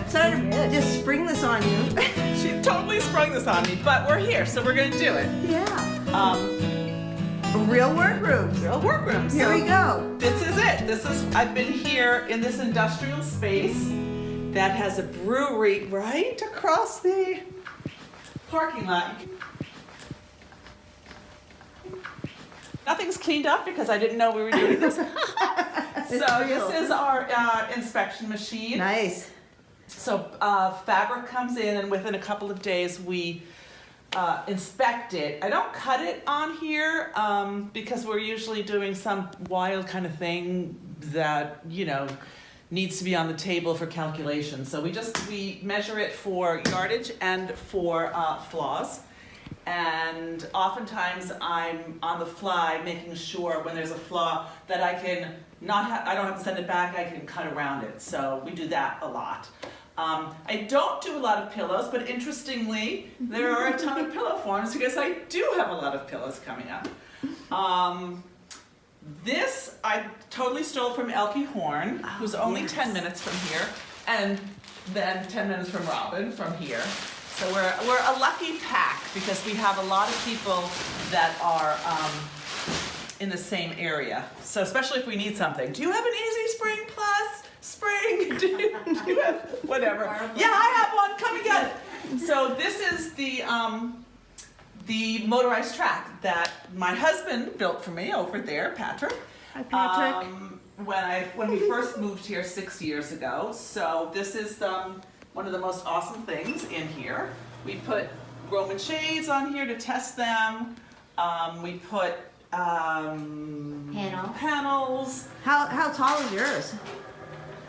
Sorry to just spring this on you. She totally sprung this on me, but we're here, so we're gonna do it. Yeah. Real workrooms. Real workrooms. Here we go. This is it. I've been here in this industrial space that has a brewery right across the parking lot. Nothing's cleaned up because I didn't know we were doing this. So this is our inspection machine. Nice. So fabric comes in, and within a couple of days we inspect it. I don't cut it on here because we're usually doing some wild kind of thing that, you know, needs to be on the table for calculation. So we measure it for yardage and for flaws. And oftentimes I'm on the fly making sure when there's a flaw that I don't have to send it back, I can cut around it. So we do that a lot. I don't do a lot of pillows, but interestingly, there are a ton of pillow forms because I do have a lot of pillows coming up. This I totally stole from Elke Horn, who's only 10 minutes from here, and then 10 minutes from Robin from here. So we're a lucky pack because we have a lot of people that are in the same area. So especially if we need something. Do you have an Easy Spring Plus? Spring? Do you have whatever? Yeah, I have one. Come and get it. So this is the motorized track that my husband built for me over there, Patrick. Hi, Patrick. When we first moved here 6 years ago. So this is one of the most awesome things in here. We put Roman shades on here to test them. We put panels. How tall is yours?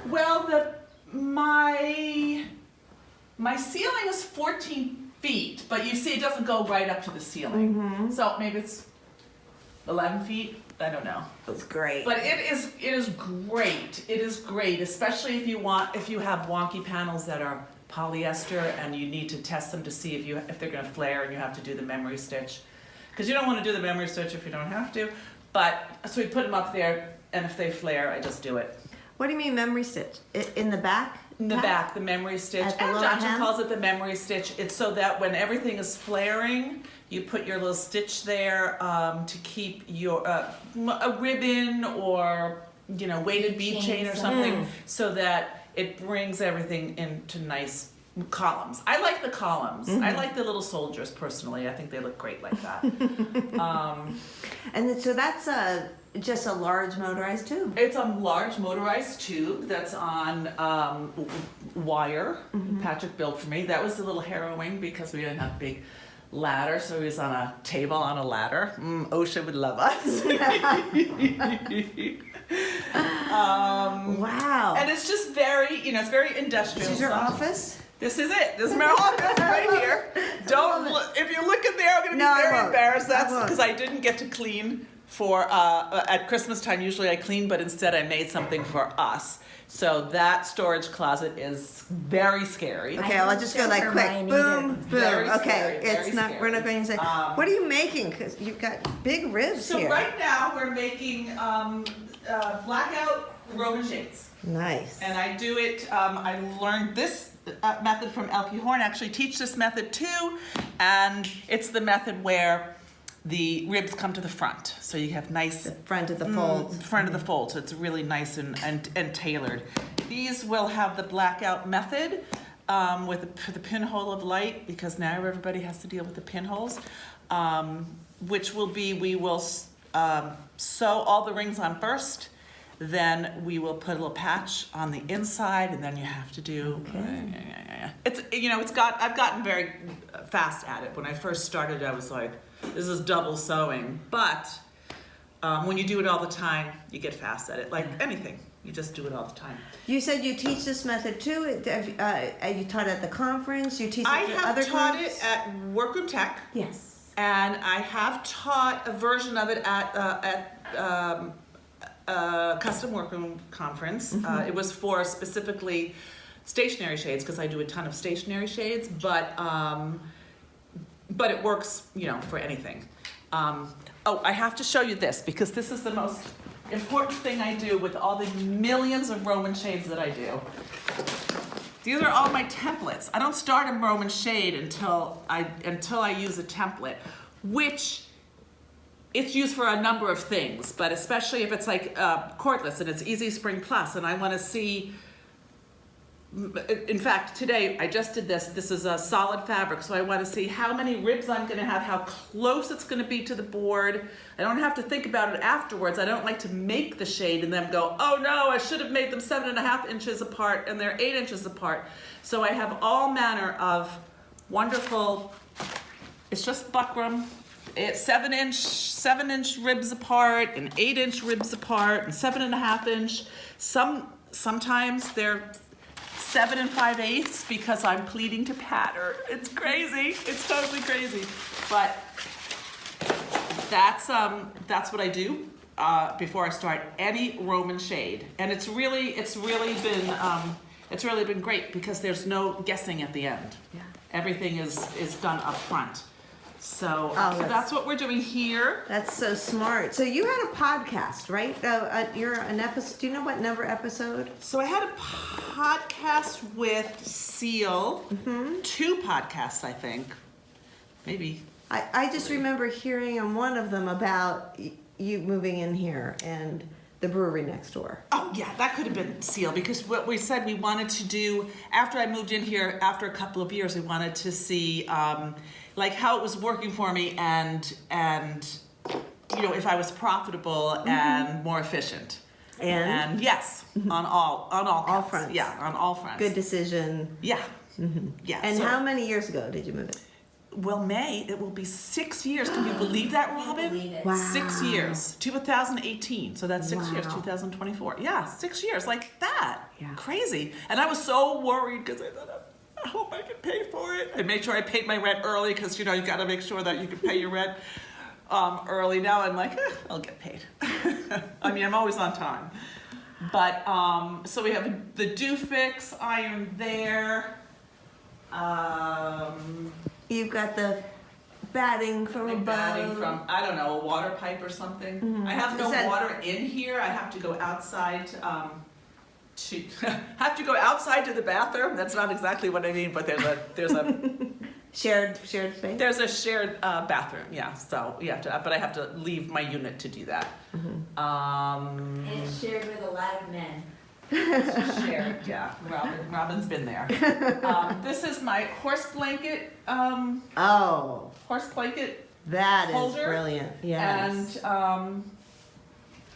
Well, my ceiling is 14 feet, but you see it doesn't go right up to the ceiling. Mm-hmm. So maybe it's 11 feet. I don't know. That's great. But it is great. It is great, especially if you have wonky panels that are polyester and you need to test them to see if they're going to flare and you have to do the memory stitch. Because you don't want to do the memory stitch if you don't have to. But so we put them up there, and if they flare, I just do it. What do you mean memory stitch? In the back? In the back, the memory stitch. At the And little Johnson hem? calls it the memory stitch. It's so that when everything is flaring, you put your little stitch there to keep your a ribbon or weighted bead chain or something, so that it brings everything into nice columns. I like the columns. Mm-hmm. I like the little soldiers personally. I think they look great like that. And so that's just a large motorized tube. It's a large motorized tube that's on wire. Patrick built for me. That was a little harrowing because we didn't have a big ladder, so he was on a table on a ladder. OSHA would love us. Wow. And it's just very, it's very industrial. This is your stuff. office? This is it. This is my office right here. Don't look, if you look in there, I'm going to be very embarrassed. That's because I didn't get to clean for at Christmas time. Usually I clean, but instead I made something for us. So that storage closet is very scary. Okay, I'll just go like quick. Boom, boom. Very Okay, scary, it's very not. scary. We're not going to say. What are you making? Because you've got big ribs So here. right now we're making blackout Roman shades. Nice. And I do it, I learned this method from Elke Horn. I actually teach this method too. And it's the method where the ribs come to the front. So you have nice... The front of the fold. Front of the fold. So it's really nice and tailored. These will have the blackout method for the pinhole of light, because now everybody has to deal with the pinholes, which will be, we will sew all the rings on first. Then we will put a little patch on the inside, and then you have to do. I've gotten very fast at it. When I first started, I was like, "This is double sewing." But when you do it all the time, you get fast at it. Like anything, you just do it all the time. You said you teach this method too. You taught it at the conference. You teach it I to have other taught groups? it at Workroom Tech. Yes. And I have taught a version of it at Custom Workroom Conference. It was for specifically stationary shades, because I do a ton of stationary shades, but it works, for anything. I have to show you this, because this is the most important thing I do with all the millions of Roman shades that I do. These are all my templates. I don't start a Roman shade until I use a template, which it's used for a number of things, but especially if it's like cordless and it's Easy Spring Plus, and I want to see. In fact, today I just did this. This is a solid fabric, so I want to see how many ribs I'm going to have, how close it's going to be to the board. I don't have to think about it afterwards. I don't like to make the shade and then go, oh no, I should have made them 7.5 inches apart and they're 8 inches apart. So I have all manner of wonderful, it's just buckram. It's 7-inch ribs apart and 8-inch ribs apart and 7.5 inch. Sometimes they're 7 5/8 because I'm pleading to pattern. It's crazy. It's totally crazy. But that's what I do before I start any Roman shade, and it's really been great because there's no guessing at the end. Yeah. Everything is done up front. So, Oh, so that's what we're doing here. That's so smart. So you had a podcast, right? You're an episode. Do you know what number episode? So I had a podcast with Seal. 2 podcasts, I think. Maybe. I just remember hearing on one of them about you moving in here and the brewery next door. Oh yeah, that could have been Seal, because what we said we wanted to do after I moved in here, after a couple of years, we wanted to see like how it was working for me and you know, if I was profitable and more efficient. And yes, on all counts. fronts. Yeah, on all fronts. Good decision. Yeah. Yeah. And so- how many years ago did you move it? Well, May, it will be 6 years. Can you believe that, Robin? believe it. Wow. 6 years. 2018. So that's 6 years. Wow. 2024. Yeah, 6 years. Like that. Yeah. Crazy. And I was so worried because I thought, I hope I can pay for it. I made sure I paid my rent early because, you know, you got to make sure that you can pay your rent early. Now I'm like, I'll get paid. I mean, I'm always on time. But, so we have the Dufix iron there. You've got the batting from Like above. batting from, I don't know, a water pipe or something. I have no Is that- water in here. I have to go outside to have to go outside to the bathroom. That's not exactly what I mean, but there's a shared space. there's a shared bathroom. Yeah, so you have to, but I have to leave my unit to do that. And it's shared with a lot of men. Shared, yeah. Robin's been there. This is my horse blanket. Oh, Horse blanket. that is Holder. brilliant. Yes. And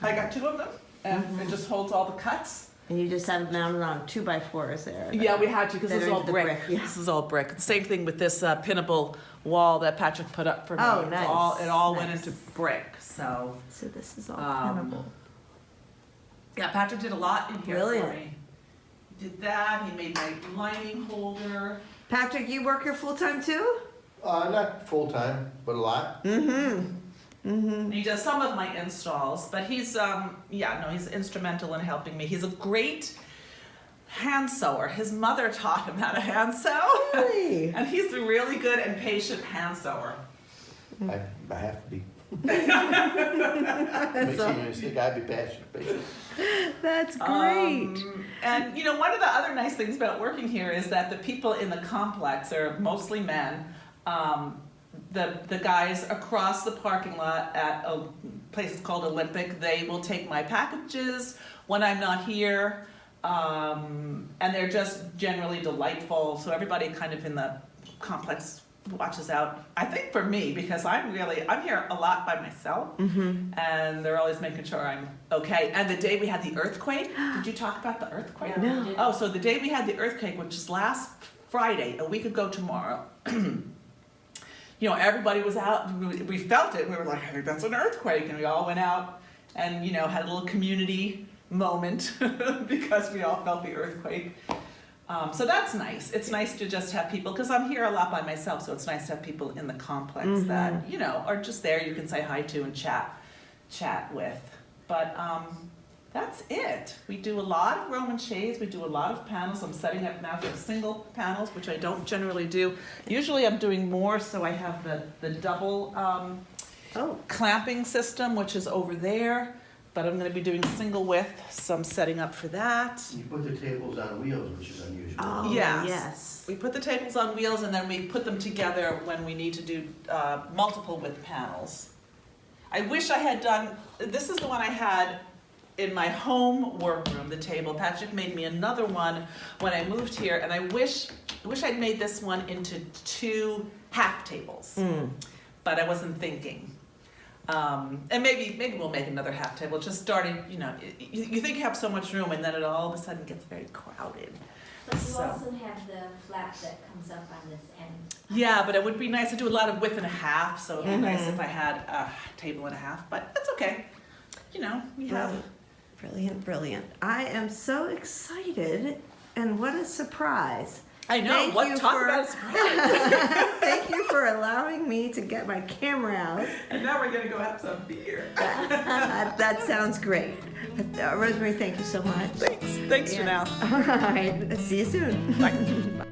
I got 2 of them, and it just holds all the cuts. And you just have it mounted on 2x4s there. Yeah, we had to because That this is are all the brick. brick, yeah. This is all brick. Same thing with this pinnable wall that Patrick put up for me. Oh, It's nice. It all went Nice. into brick. So So this is all Um, pinnable. yeah, Patrick did a lot in here for Brilliant. me. He did that. He made my lining holder. Patrick, you work here full time too? Not full time, but a lot. And he does some of my installs, but he's he's instrumental in helping me. He's a great hand sewer. His mother taught him how to hand sew. Really? And he's a really good and patient hand sewer. I have to be. Makes you think I'd be patient. That's great. And you know, one of the other nice things about working here is that the people in the complex are mostly men. The guys across the parking lot at a place called Olympic, they will take my packages when I'm not here. And they're just generally delightful. So everybody kind of in the complex watches out, I think, for me, because I'm here a lot by myself, and they're always making sure I'm okay. And the day we had the earthquake, did you talk about the earthquake? No. Oh, so the day we had the earthquake, which is last Friday, a week ago tomorrow, you know, everybody was out, we felt it, we were like, I think that's an earthquake, and we all went out and, you know, had a little community moment because we all felt the earthquake. So that's nice. It's nice to just have people, because I'm here a lot by myself, so it's nice to have people in the complex that, you know, are just there, you can say hi to and chat with. But that's it. We do a lot of Roman shades, we do a lot of panels. I'm setting up now for single panels, which I don't generally do. Usually I'm doing more, so I have the double Oh, clamping system, which is over there. but I'm gonna be doing single width, so I'm setting up for that. You put the tables on wheels, which is unusual. Oh, Yes. yes. We put the tables on wheels and then we put them together when we need to do multiple width panels. I wish I had done, this is the one I had in my home workroom, the table. Patrick made me another one when I moved here, and I wish I'd made this one into 2 half tables, but I wasn't thinking. And maybe we'll make another half table, just starting, you know, you think you have so much room and then it all of a sudden gets very crowded. But you So- also have the flap that comes up on this end. Yeah, but it would be nice to do a lot of width and a half, so it'd be nice Mhm. if I had a table and a half, but that's okay. You know, we have. Brilliant, brilliant. I am so excited, and what a surprise. I know, Thank you talk for- about a surprise. Thank you for allowing me to get my camera out. And now we're gonna go have some beer. That sounds great. Rosemary, thank you so much. Thanks, Yeah. Janelle. All right, see you soon. Bye.